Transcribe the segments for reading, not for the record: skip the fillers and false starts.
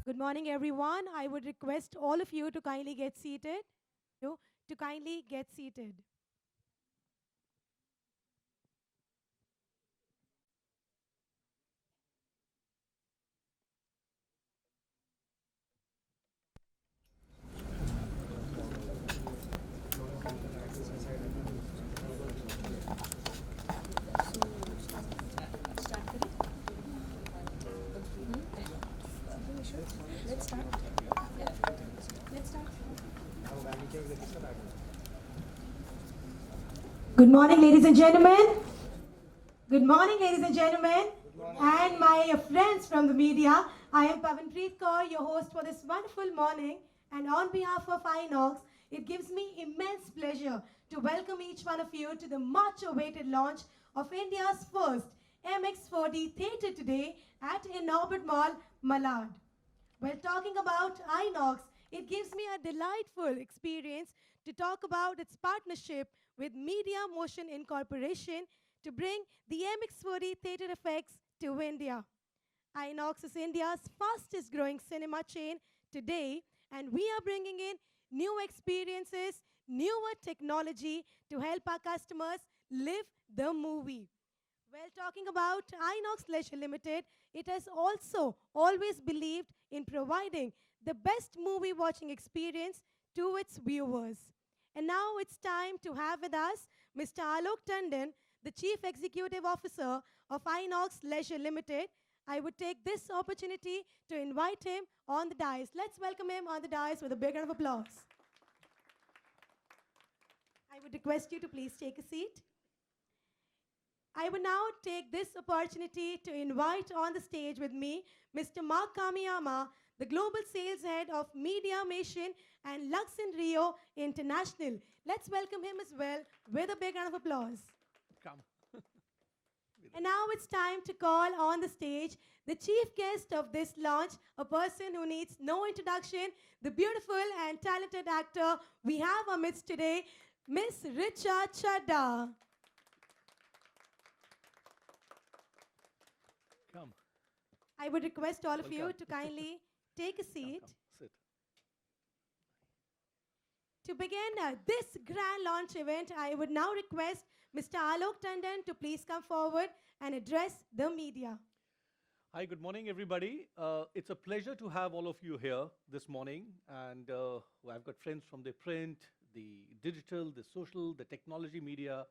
Good morning, everyone. I would request all of you to kindly get seated. You to kindly get seated. Good morning, ladies and gentlemen. Good morning, ladies and gentlemen, and my friends from the media. I am Pavanpreet Kaur, your host for this wonderful morning. And on behalf of Inox, it gives me immense pleasure to welcome each one of you to the much awaited launch of India's first MX4D theatre today at Inorbit Mall, Malad. While talking about Inox, it gives me a delightful experience to talk about its partnership with Media Motion Incorporation to bring the MX4D theatre effects to India. Inox is India's fastest growing cinema chain today, and we are bringing in new experiences, newer technology to help our customers live the movie. Well, talking about Inox Leisure Limited, it has also always believed in providing the best movie watching experience to its viewers. And now it's time to have with us Mr. Alok Tandon, the Chief Executive Officer of Inox Leisure Limited. I would take this opportunity to invite him on the dais. Let's welcome him on the dais with a big round of applause. I would request you to please take a seat. I will now take this opportunity to invite on the stage with me Mr. Mark Kamiyama, the Global Sales Head of Media Mation and Lux in Rio International. Let's welcome him as well with a big round of applause. Come. And now it's time to call on the stage the chief guest of this launch, a person who needs no introduction, the beautiful and talented actor we have amidst today, Miss Richa Chadda. Come. I would request all of you Welcome. to kindly take a Come, seat. come. Sit. To begin this grand launch event, I would now request Mr. Alok Tandon to please come forward and address the media. Hi, good morning, everybody. It's a pleasure to have all of you here this morning. And I've got friends from the print, the digital, the social, the technology media,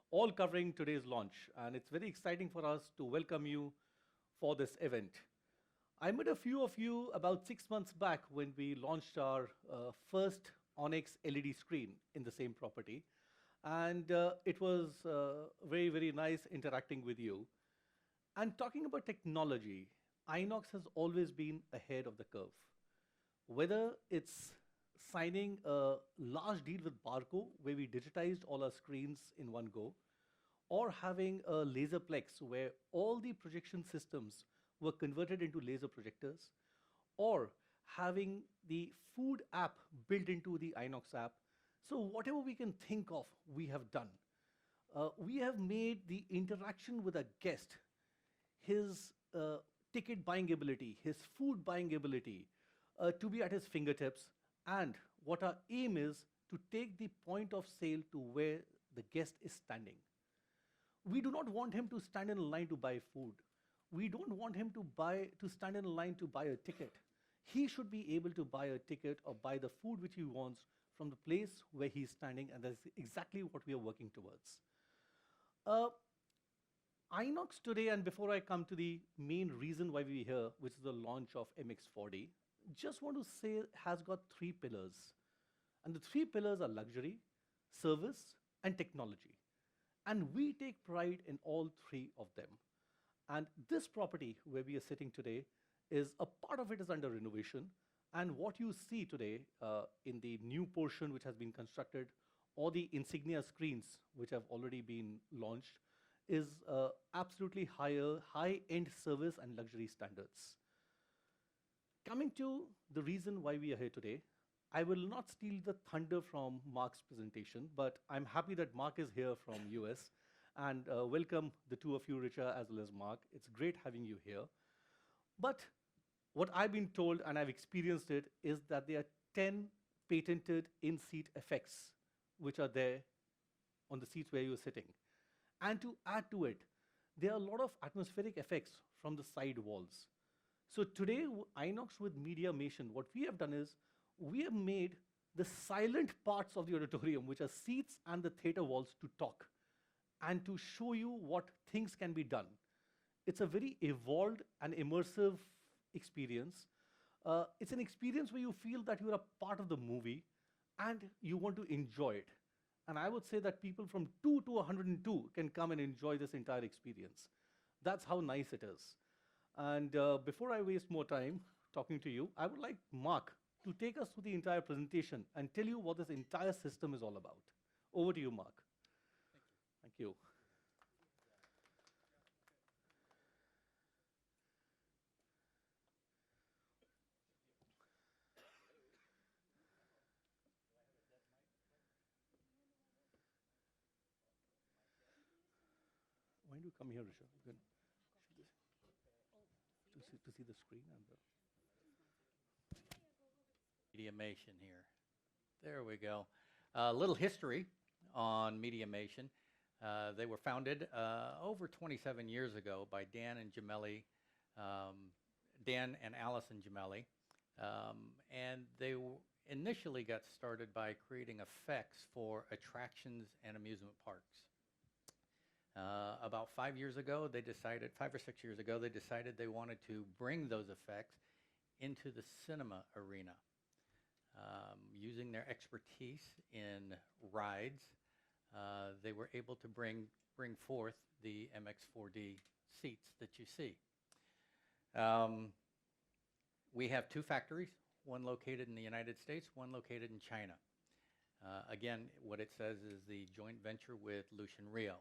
all covering today's launch. And it's very exciting for us to welcome you for this event. I met a few of you about 6 months back when we launched our first Onyx LED screen in the same property. And it was very, very nice interacting with you. And talking about technology, Inox has always been ahead of the curve. Whether it's signing a large deal with Barco, where we digitized all our screens in one go, or having a Laserplex, where all the projection systems were converted into laser projectors, or having the food app built into the Inox app. So whatever we can think of, we have done. We have made the interaction with a guest, his ticket buying ability, his food buying ability, to be at his fingertips. And what our aim is to take the point of sale to where the guest is standing. We do not want him to stand in a line to buy food. We don't want him to stand in a line to buy a ticket. He should be able to buy a ticket or buy the food which he wants from the place where he's standing, and that's exactly what we are working towards. Uh, Inox today, and before I come to the main reason why we're here, which is the launch of MX4D, just want to say has got three pillars. And the three pillars are luxury, service, and technology. And we take pride in all three of them. And this property where we are sitting today is a part of it is under renovation. And what you see today in the new portion which has been constructed, or the insignia screens which have already been launched, is absolutely high-end service and luxury standards. Coming to the reason why we are here today, I will not steal the thunder from Mark's presentation, but I'm happy that Mark is here from US. And welcome the two of you, Richa as well as Mark. It's great having you here. But what I've been told, and I've experienced it, is that there are 10 patented in-seat effects which are there on the seats where you're sitting. And to add to it, there are a lot of atmospheric effects from the side walls. So today, Inox with Mediamation, what we have done is we have made the silent parts of the auditorium, which are seats and the theater walls, to talk and to show you what things can be done. It's a very evolved and immersive experience. It's an experience where you feel that you're a part of the movie and you want to enjoy it. And I would say that people from 2 to 102 can come and enjoy this entire experience. That's how nice it is. And before I waste more time talking to you, I would like Mark to take us through the entire presentation and tell you what this entire system is all about. Over to you, Mark. Thank you. Why don't you come here, Rishabh? You can to see the screen and the Mediamation here. There we go. A little history on Mediamation. They were founded over 27 years ago by Dan and Allison Gemelli. And they initially got started by creating effects for attractions and amusement parks. About 5 years ago, 5 or 6 years ago, they decided they wanted to bring those effects into the cinema arena. Using their expertise in rides, they were able to bring forth the MX4D seats that you see. We have 2 factories, one located in the United States, one located in China. Again, what it says is the joint venture with Lucian Rio.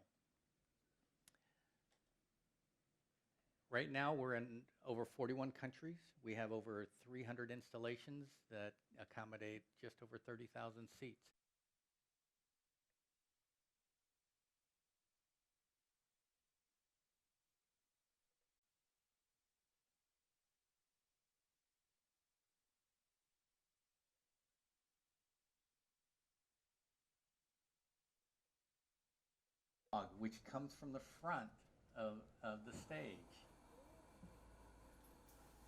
Right now, we're in over 41 countries. We have over 300 installations that accommodate just over 30,000 seats. Which comes from the front of the stage.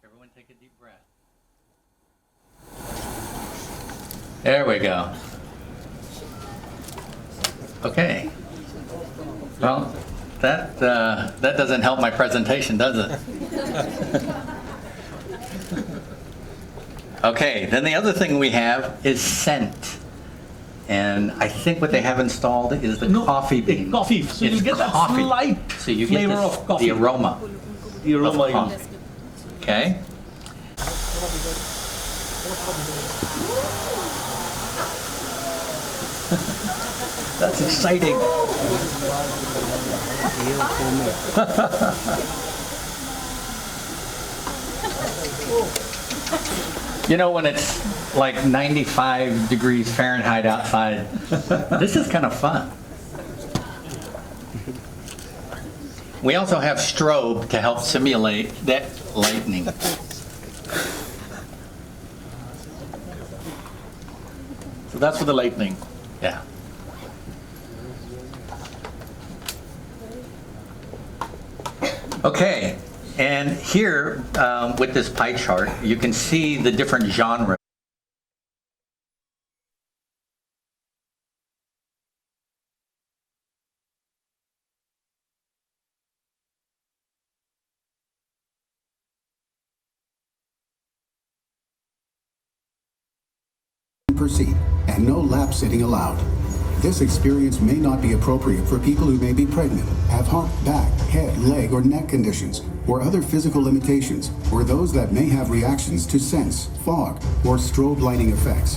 Everyone take a deep breath. There we go. Okay. Well, that doesn't help my presentation, does it? Okay, then the other thing we have is scent. And I think what they have installed is the coffee bean. Coffee, so It's you get that coffee. slight So you flavor get of coffee. the aroma. The aroma. Of coffee. Okay. That's exciting. You know, when it's like 95 degrees Fahrenheit outside, this is kind of fun. We also have strobe to help simulate that lightning. So that's for the lightning. Yeah. Okay, and here with this pie chart, you can see the different genres. Per seat, and no lap sitting allowed. This experience may not be appropriate for people who may be pregnant, have heart, back, head, leg, or neck conditions, or other physical limitations, or those that may have reactions to sense, fog, or strobe lighting effects.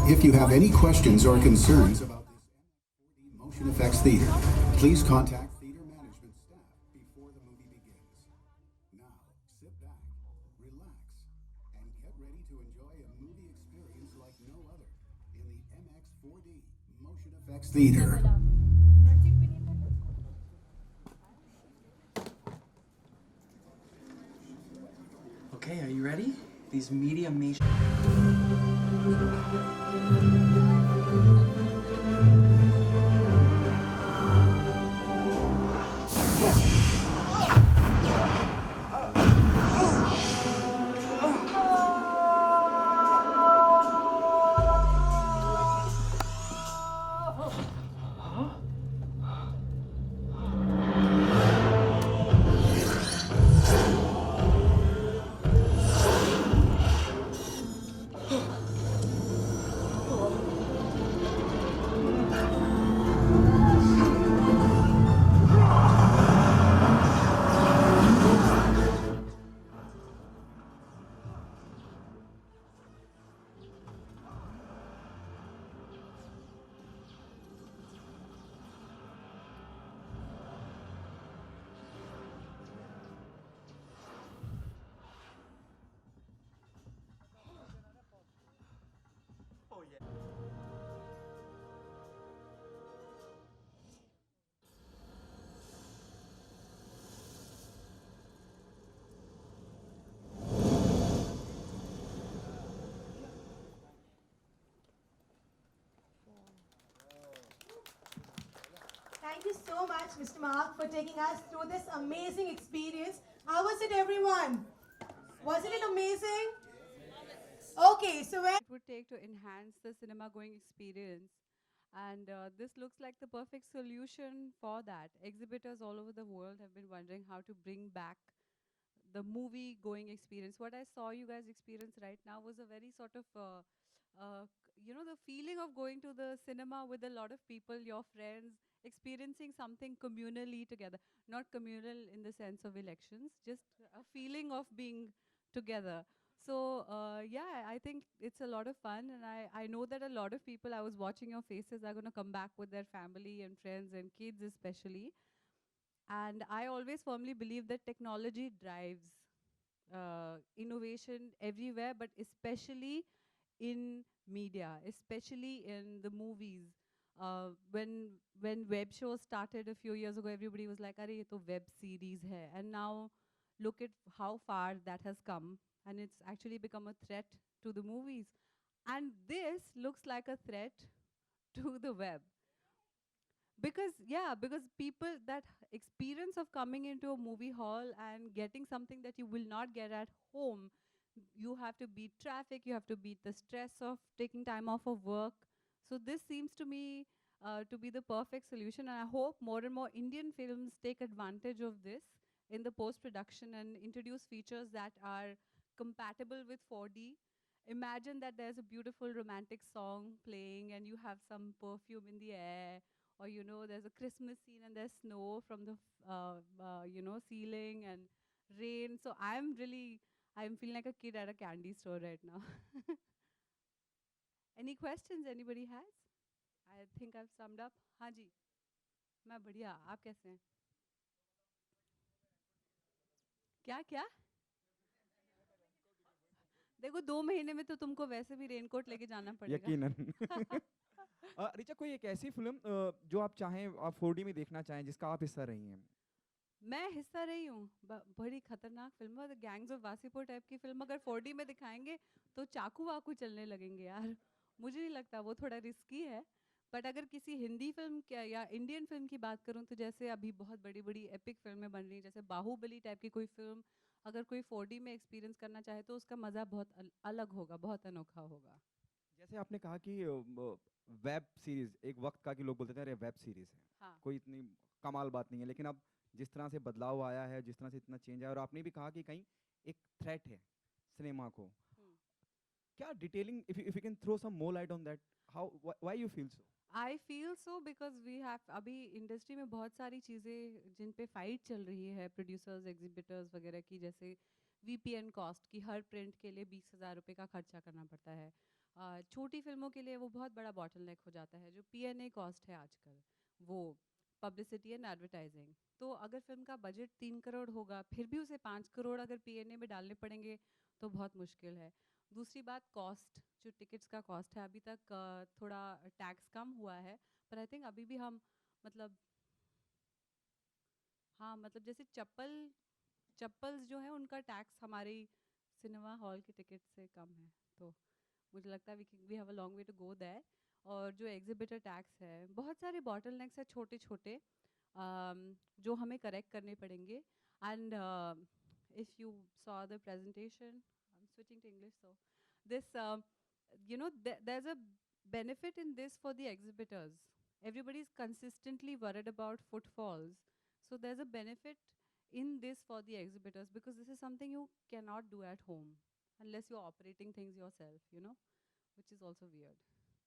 If you have any questions or concerns about this Motion Effects Theater, please contact theater management staff before the movie begins. Now, sit back, relax, and get ready to enjoy a movie experience like no other in the MX4D Motion Effects Theater. Okay, are you ready? these media may Thank you so much, Mr. Mark, for taking us through this amazing experience. How was it, everyone? Wasn't it amazing? Okay, so when it would take to enhance the cinema going experience. And this looks like the perfect solution for that. Exhibitors all over the world have been wondering how to bring back the movie going experience. What I saw you guys experience right now was a very sort of, the feeling of going to the cinema with a lot of people, your friends, experiencing something communally together. Not communal in the sense of elections, just a feeling of being together. So yeah, I think it's a lot of fun, and I know that a lot of people, I was watching your faces, are going to come back with their family and friends and kids especially. And I always firmly believe that technology drives innovation everywhere, but especially in media, especially in the movies. When web shows started a few years ago, everybody was like, "Arey, ye to web series hai," and now look at how far that has come, and it's actually become a threat to the movies. And this looks like a threat to the web. Because people, that experience of coming into a movie hall and getting something that you will not get at home, you have to beat traffic, you have to beat the stress of taking time off of work. So this seems to me to be the perfect solution, and I hope more and more Indian films take advantage of this in the post-production and introduce features that are compatible with 4D. Imagine that there's a beautiful romantic song playing and you have some perfume in the air, or there's a Christmas scene and there's snow from the ceiling and rain. So I'm feeling like a kid at a candy store right now. Any questions anybody has? I think I've summed up. हाँ जी, मैं बढ़िया, आप कैसे हैं? क्या क्या? देखो 2 महीने में तो तुमको वैसे भी रेनकोट लेके जाना पड़ेगा। यकीनन। ऋचा, कोई एक ऐसी फिल्म जो आप चाहें, आप 4D में देखना चाहें, जिसका आप हिस्सा रही हैं? मैं हिस्सा रही हूँ। बड़ी खतरनाक फिल्म है, गैंग्स ऑफ वासेपुर टाइप की फिल्म अगर 4D में दिखाएंगे तो चाकू वाकू चलने लगेंगे यार। मुझे नहीं लगता, वो थोड़ा रिस्की है। बट अगर किसी हिंदी फिल्म या इंडियन फिल्म की बात करूँ तो जैसे अभी बहुत बड़ी बड़ी एपिक फिल्में बन रही हैं, जैसे बाहुबली टाइप की कोई फिल्म अगर कोई 4D में एक्सपीरियंस करना चाहे तो उसका मज़ा बहुत अलग होगा, बहुत अनोखा होगा। जैसे आपने कहा कि वेब सीरीज, एक वक्त का कि लोग बोलते थे अरे वेब सीरीज है, हाँ। कोई इतनी कमाल बात नहीं है, लेकिन अब जिस तरह से बदलाव आया है, जिस तरह से इतना चेंज आया, और आपने भी कहा कि कहीं एक थ्रेट है सिनेमा को, क्या detailing, if you can throw some more light on that, how, why you feel so? I feel so because we have, अभी इंडस्ट्री में बहुत सारी चीज़ें जिन पे फाइट चल रही है प्रोड्यूसर्स एग्जिबिटर्स वगैरह की, जैसे VPN कॉस्ट की हर प्रिंट के लिए 20,000 रुपये का खर्चा करना पड़ता है। छोटी फिल्मों के लिए वो बहुत बड़ा बॉटलनेक हो जाता है। जो PNA कॉस्ट है आजकल, वो पब्लिसिटी एंड एडवर्टाइजिंग, तो अगर फिल्म का बजट 3 करोड़ होगा फिर भी उसे 5 करोड़ अगर PNA में डालने पड़ेंगे तो बहुत मुश्किल है। दूसरी बात कॉस्ट, जो टिकट्स का कॉस्ट है, अभी तक थोड़ा टैक्स कम हुआ है, पर आई थिंक अभी भी हम मतलब हाँ मतलब जैसे चप्पल्स जो है उनका टैक्स हमारी सिनेमा हॉल की टिकट से कम है, तो मुझे लगता है we have a long way to go there. और जो एग्जिबिटर टैक्स है, बहुत सारे बॉटल नेक्स है छोटे छोटे, जो हमें करेक्ट करने पड़ेंगे। And if you saw the presentation, I am switching to English, so this there's a benefit in this for the exhibitors. Everybody is consistently worried about footfalls, so there's a benefit in this for the exhibitors, because this is something you cannot do at home unless you're operating things yourself, which is also weird.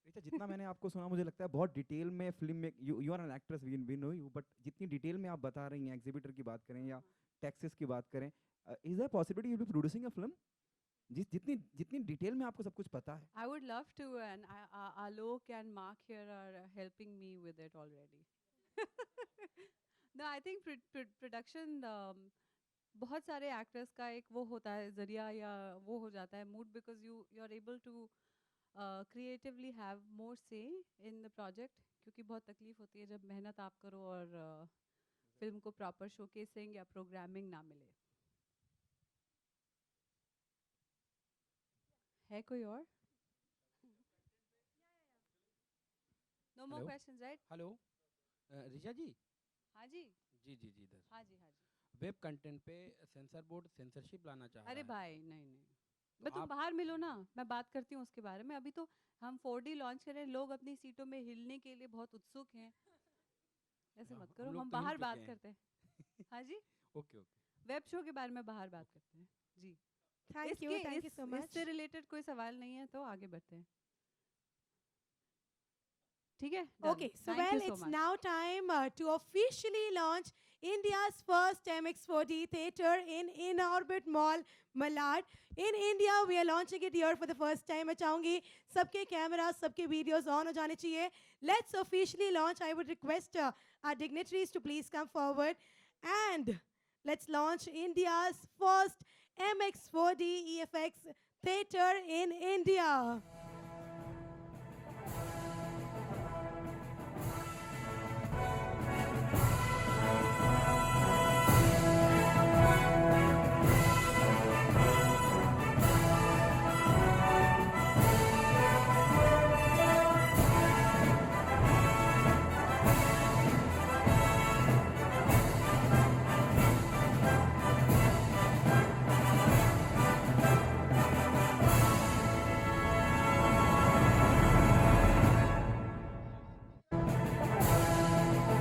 Richa, जितना मैंने आपको सुना, मुझे लगता है बहुत detail में film में you are an actress, we know you, but जितनी डिटेल में आप बता रही हैं, एग्जिबिटर की बात करें या टैक्सेस की बात करें, is there possibility you be producing a film जितनी जितनी डिटेल में आपको सब कुछ पता है? I would love to, and Alok and Mark here are helping me with it already. No, I think production, बहुत सारे एक्टर्स का एक वो होता है जरिया, या वो हो जाता है mood, because you are able to creatively have more say in the project, क्योंकि बहुत तकलीफ होती है जब मेहनत आप करो और फिल्म को प्रॉपर शोकेसिंग या प्रोग्रामिंग ना मिले। है कोई और? No more Hello? questions, right? Hello Richa ji. हाँ जी, जी जी जी इधर हाँ जी, हाँ जी। वेब कंटेंट पे सेंसर बोर्ड सेंसरशिप लाना चाह अरे रहा है। भाई नहीं नहीं, तो मैं तुम आप बाहर मिलो ना, मैं बात करती हूँ उसके बारे में। अभी तो हम 4D लॉन्च कर रहे हैं, लोग अपनी सीटों में हिलने के लिए बहुत उत्सुक हैं। ऐसे मत करो, लोग हम तो हिल बाहर चुके बात हैं। करते हैं। हाँ जी, ओके ओके। वेब शो के बारे में बाहर बात करते हैं जी। Thank you so much. इससे रिलेटेड कोई सवाल नहीं है तो आगे बढ़ते हैं। ठीक है? Done. Okay, so Thank you well, so it's much. now time to officially launch India's first MX4D theatre in Orbit Mall, Malad. In India, we are launching it here for the first time. मैं चाहूँगी सबके cameras, सबके videos on हो जाने चाहिए. Let's officially launch. I would request our dignitaries to please come forward, and let's launch India's first MX4D EFX theatre in India.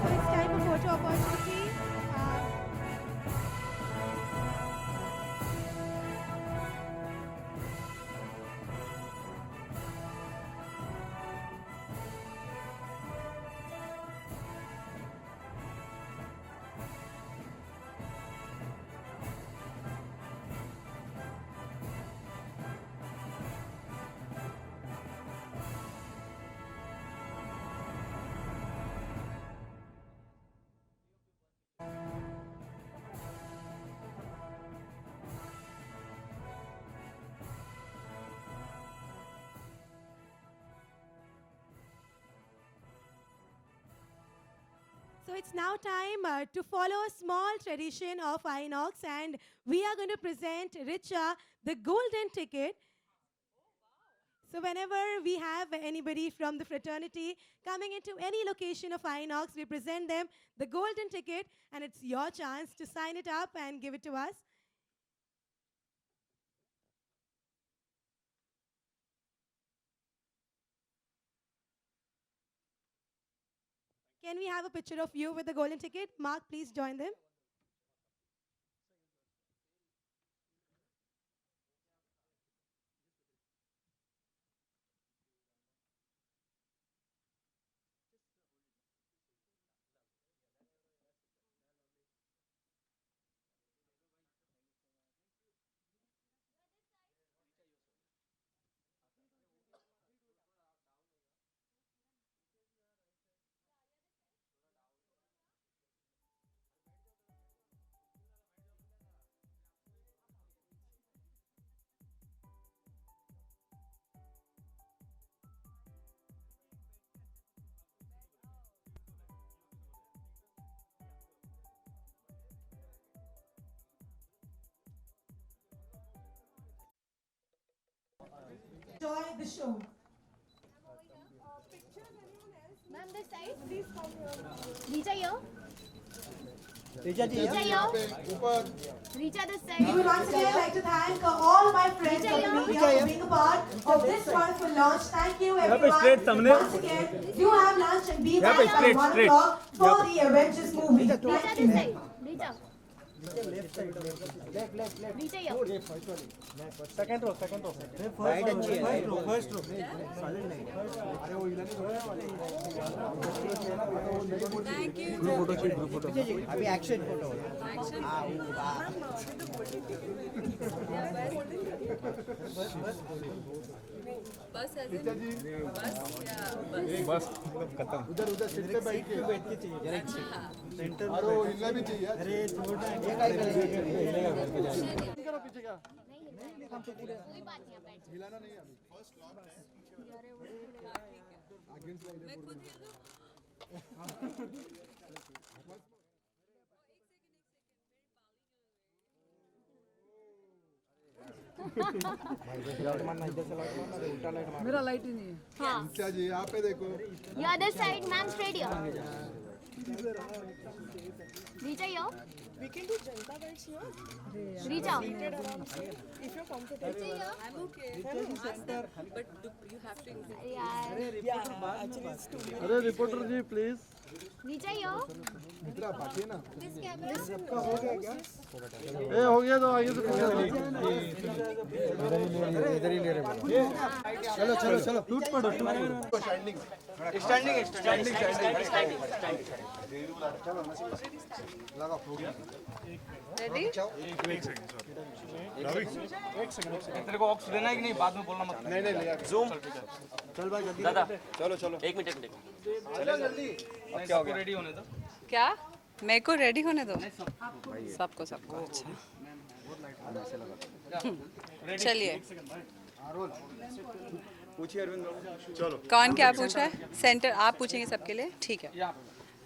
So it's time for photo opportunity. So it's now time to follow a small tradition of Inox, and we are going to present Richa the golden ticket. So whenever we have anybody from the fraternity coming into any location of Inox, we present them the golden ticket, and it's your chance to sign it up and give it to us. Can we have a picture of you with the golden ticket? Mark, please join them. enjoy the show. Ma'am, this side. Please come here. Richa here. Richa ji, Richa here. Richa this We side. would once again like to thank all my friends from the media for being a part of this wonderful launch. Thank you everyone. Once again, do have lunch and be back by 1 o'clock for the Avengers movie. Richa Thank this you. side. Richa. Richa here. second row. Right अच्छी है. First row. Silent नहीं. अरे वो इधर नहीं Group photo चाहिए. Group photo. अभी action photo. बस खत्म. उधर सीट पे बैठ के चाहिए. सेंटर. अरे वो हिलना भी चाहिए. अरे छोटा है. पीछे का. कोई बात नहीं बैठ. हिलाना नहीं अभी. फर्स्ट लॉक अगेंस्ट मेरा लाइट ही नहीं है. हाँ. रिचा जी यहाँ पे देखो. You are this side. Ma'am, straight here. Richa here. We can do Janta Banks here. Richa. If you're comfortable. Richa here. I'm okay. But you have to. अरे reporter ji please. Richa here. इतना बाकी है ना. This camera. सबका हो गया क्या? ए हो गया तो आगे तो इधर ही ले रहे. चलो टूट पड़ो. स्टैंडिंग. लगा हो गया. Ready? तेरे को ऑक्स देना है कि नहीं? बाद में बोलना मत. नहीं ले. जूम. चल भाई जल्दी. दादा चलो. एक मिनट. चलो जल्दी. अब क्या हो गया? रेडी होने दो. क्या मेरे को रेडी होने दो. सबको अच्छा. चलिए. पूछिए अरविंद. चलो. कौन क्या पूछ रहा है? सेंटर आप पूछेंगे सबके लिए. ठीक है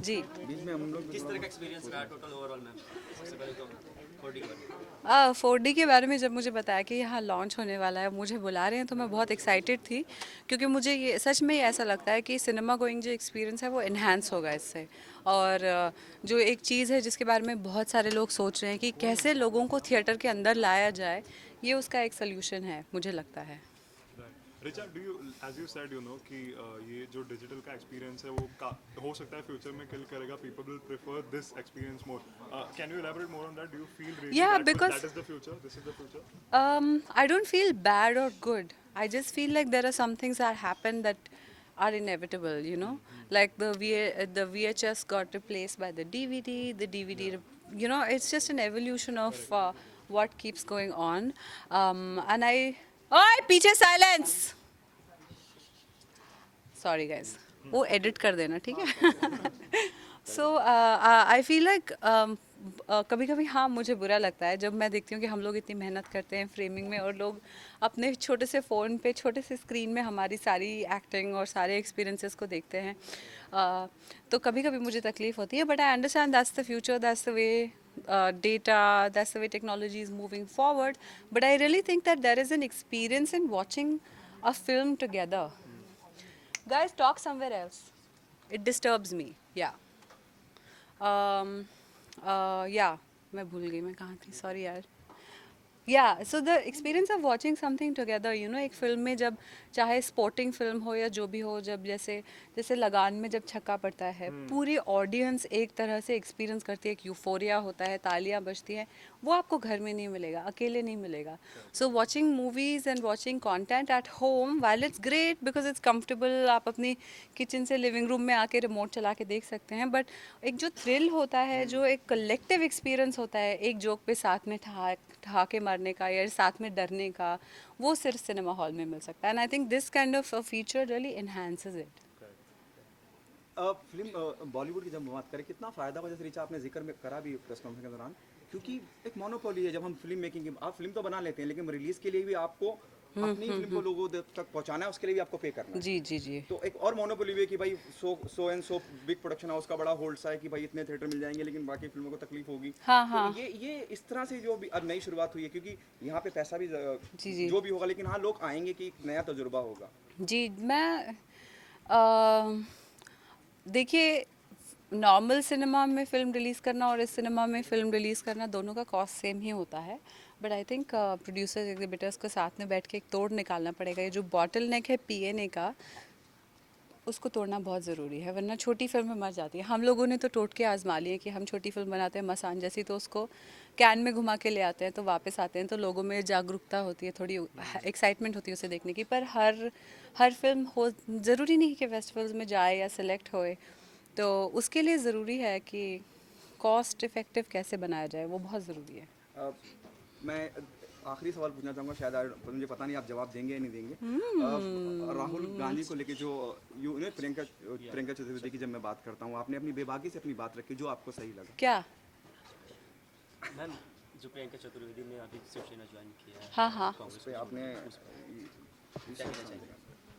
जी. बीच में हम लोग किस तरह का एक्सपीरियंस रहा टोटल ओवरऑल मैम? सबसे पहले तो 4D का. 4D के बारे में जब मुझे बताया कि यहाँ लॉन्च होने वाला है, मुझे बुला रहे हैं, तो मैं बहुत एक्साइटेड थी क्योंकि मुझे ये सच में ऐसा लगता है कि सिनेमा गोइंग जो एक्सपीरियंस है वो इन्हांस होगा इससे. और जो एक चीज़ है जिसके बारे में बहुत सारे लोग सोच रहे हैं कि कैसे लोगों को थिएटर के अंदर लाया जाए, ये उसका एक सोल्यूशन है मुझे लगता है. Richa, do you as you said कि ये जो डिजिटल का एक्सपीरियंस है वो हो सकता है फ्यूचर में किल करेगा. People will prefer this experience more. Can you elaborate more on that? Do you feel really because that is the future? This is the future? I don't feel bad or good. I just feel like there are some things that happen that are inevitable, like the VHS got replaced by the DVD, it's just an evolution of what keeps going on. And Oi, पीछे silence! Sorry guys, वो edit कर देना, ठीक है? So I feel like कभी कभी हाँ मुझे बुरा लगता है जब मैं देखती हूँ कि हम लोग इतनी मेहनत करते हैं फ्रेमिंग में और लोग अपने छोटे से फ़ोन पे छोटे से स्क्रीन में हमारी सारी एक्टिंग और सारे एक्सपीरियंसेस को देखते हैं. तो कभी कभी मुझे तकलीफ़ होती है. But I understand that's the future, that's the way data, that's the way technology is moving forward. But I really think that there is an experience in watching a film together. Guys, talk somewhere else. It disturbs me. Yeah. Yeah. मैं भूल गई मैं कहाँ थी. Sorry यार. Yeah, so the experience of watching something together, एक film में जब चाहे स्पोर्टिंग फिल्म हो या जो भी हो, जब जैसे लगान में जब छक्का पड़ता है, पूरी ऑडियंस एक तरह से एक्सपीरियंस करती है, एक यूफोरिया होता है, तालियां बजती हैं, वो आपको घर में नहीं मिलेगा, अकेले नहीं मिलेगा. सो watching movies and watching content at home, while it's great because it's comfortable, आप अपनी किचन से लिविंग रूम में आके रिमोट चला के देख सकते हैं, बट एक जो थ्रिल होता है, जो एक कलेक्टिव एक्सपीरियंस होता है, एक जोक पे साथ में ठहाके मारने का या साथ में डरने का, वो सिर्फ सिनेमा हॉल में मिल सकता है. And I think this kind of feature really enhances it. Film Bollywood की जब बात करें, कितना फ़ायदा हुआ, जैसे रिचा आपने जिक्र में करा भी प्रेस कॉन्फ्रेंस के दौरान, क्योंकि एक मोनोपोली है. जब हम फिल्म मेकिंग की, आप फिल्म तो बना लेते हैं लेकिन रिलीज़ के लिए भी आपको अपनी फिल्म को लोगों तक पहुंचाना है, उसके लिए भी आपको पे करना है। जी जी जी। तो एक और मोनोपोली भी है कि भाई so and so big production house का बड़ा होल्ड सा है कि भाई इतने थिएटर मिल जाएंगे, लेकिन बाकी फिल्मों को तकलीफ होगी। हाँ, तो हाँ। ये इस तरह से जो अब नई शुरुआत हुई है, क्योंकि यहाँ पे पैसा भी जी, जी। जो भी होगा, लेकिन हाँ लोग आएंगे कि एक नया तजुर्बा होगा। जी, मैं देखिए, नॉर्मल सिनेमा में फ़िल्म रिलीज़ करना और इस सिनेमा में फ़िल्म रिलीज़ करना दोनों का कॉस्ट सेम ही होता है। But I think producers exhibitors को साथ में बैठ के एक तोड़ निकालना पड़ेगा। ये जो बॉटल नेक है पीएनए का, उसको तोड़ना बहुत ज़रूरी है, वरना छोटी फिल्में मर जाती हैं। हम लोगों ने तो टोटके आजमा लिए कि हम छोटी फिल्म बनाते हैं मसान जैसी, तो उसको कैन में घुमा के ले आते हैं, तो वापस आते हैं तो लोगों में जागरूकता होती है, थोड़ी एक्साइटमेंट होती है उसे देखने की। पर हर फिल्म हो ज़रूरी नहीं कि फेस्टिवल्स में जाए या सिलेक्ट होए, तो उसके लिए ज़रूरी है कि कॉस्ट इफ़ेक्टिव कैसे बनाया जाए, वो बहुत ज़रूरी है। मैं आखिरी सवाल पूछना चाहूँगा, शायद मुझे पता नहीं आप जवाब देंगे या नहीं देंगे। राहुल गांधी को लेके जो प्रियंका चतुर्वेदी की जब मैं बात करता हूँ, आपने अपनी बेबाकी से अपनी बात रखी, जो आपको सही लगा? क्या? मैम, जो प्रियंका चतुर्वेदी ने अभी शिवसेना ज्वाइन किया है, हाँ, हाँ। उस पे आपने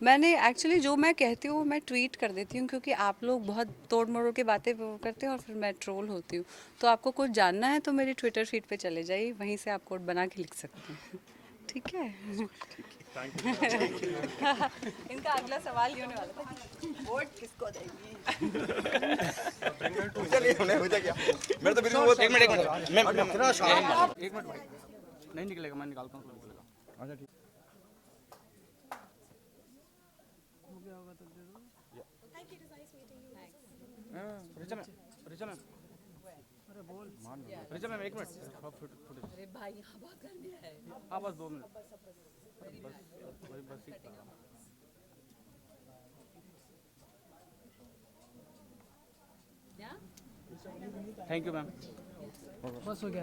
मैंने एक्चुअली जो मैं कहती हूँ मैं ट्वीट कर देती हूँ, क्योंकि आप लोग बहुत तोड़ मरोड़ के बातें करते हैं और फिर मैं ट्रोल होती हूँ। तो आपको कुछ जानना है तो मेरी ट्विटर फीड पे चले जाइए, वहीं से आप कोड बना के लिख सकते हैं। ठीक है। इनका अगला सवाल ये होने वाला था कि वोट किसको देंगी। मैं तो बिल्कुल एक मिनट नहीं निकलेगा, मैं निकालता हूँ, निकलेगा। अच्छा ठीक। ऋचा मैम, अरे बोल ऋचा मैम, एक मिनट। अरे भाई यहाँ बहुत गर्मी है। हाँ बस 2 मिनट। बस थैंक यू मैम। बस हो गया।